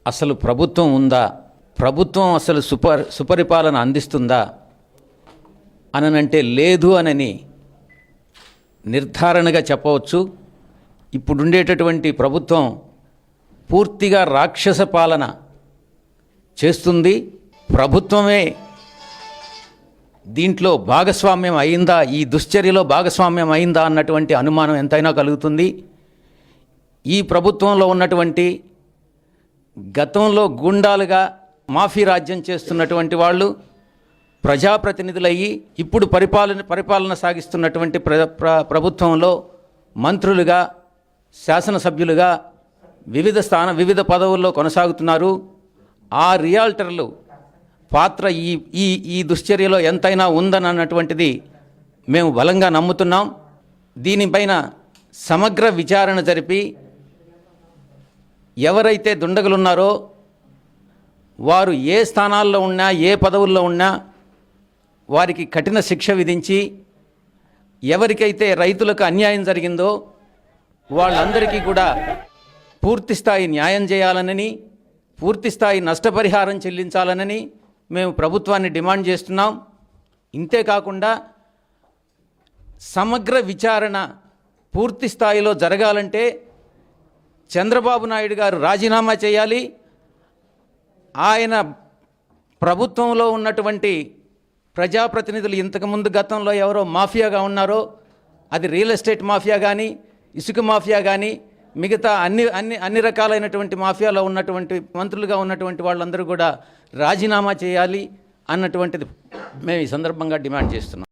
అసలు ప్రభుత్వం ఉందా, ప్రభుత్వం అసలు సుపరిపాలన అందిస్తుందా అనంటే లేదు అనని నిర్ధారణగా చెప్పవచ్చు. ఇప్పుడుండేటటువంటి ప్రభుత్వం పూర్తిగా రాక్షస పాలన చేస్తుంది. ప్రభుత్వమే దీంట్లో భాగస్వామ్యం అయిందా, ఈ దుశ్చర్యలో భాగస్వామ్యం అయిందా అన్నటువంటి అనుమానం ఎంతైనా కలుగుతుంది. ఈ ప్రభుత్వంలో ఉన్నటువంటి గతంలో గుండాలుగా మాఫీ రాజ్యం చేస్తున్నటువంటి వాళ్ళు ప్రజాప్రతినిధులయ్యి ఇప్పుడు పరిపాలన సాగిస్తున్నటువంటి ప్రభుత్వంలో మంత్రులుగా, శాసనసభ్యులుగా వివిధ పదవుల్లో కొనసాగుతున్నారు. ఆ రియాల్టర్లు పాత్ర ఈ దుశ్చర్యలో ఎంతైనా ఉందని అన్నటువంటిది మేము బలంగా నమ్ముతున్నాం. దీనిపైన సమగ్ర విచారణ జరిపి ఎవరైతే దుండగులున్నారో వారు ఏ స్థానాల్లో ఉన్నా, ఏ పదవుల్లో ఉన్నా వారికి కఠిన శిక్ష విధించి, ఎవరికైతే రైతులకు అన్యాయం జరిగిందో వాళ్ళందరికీ కూడా పూర్తిస్థాయి న్యాయం చేయాలనని, పూర్తిస్థాయి నష్టపరిహారం చెల్లించాలనని మేము ప్రభుత్వాన్ని డిమాండ్ చేస్తున్నాం. ఇంతేకాకుండా సమగ్ర విచారణ పూర్తి స్థాయిలో జరగాలంటే చంద్రబాబు నాయుడు గారు రాజీనామా చేయాలి. ఆయన ప్రభుత్వంలో ఉన్నటువంటి ప్రజాప్రతినిధులు ఇంతకుముందు గతంలో ఎవరో మాఫియాగా ఉన్నారో, అది రియల్ ఎస్టేట్ మాఫియా కానీ, ఇసుక మాఫియా కానీ, మిగతా అన్ని రకాలైనటువంటి మాఫియాలో ఉన్నటువంటి మంత్రులుగా ఉన్నటువంటి వాళ్ళందరూ కూడా రాజీనామా చేయాలి అన్నటువంటిది మేము ఈ సందర్భంగా డిమాండ్ చేస్తున్నాం.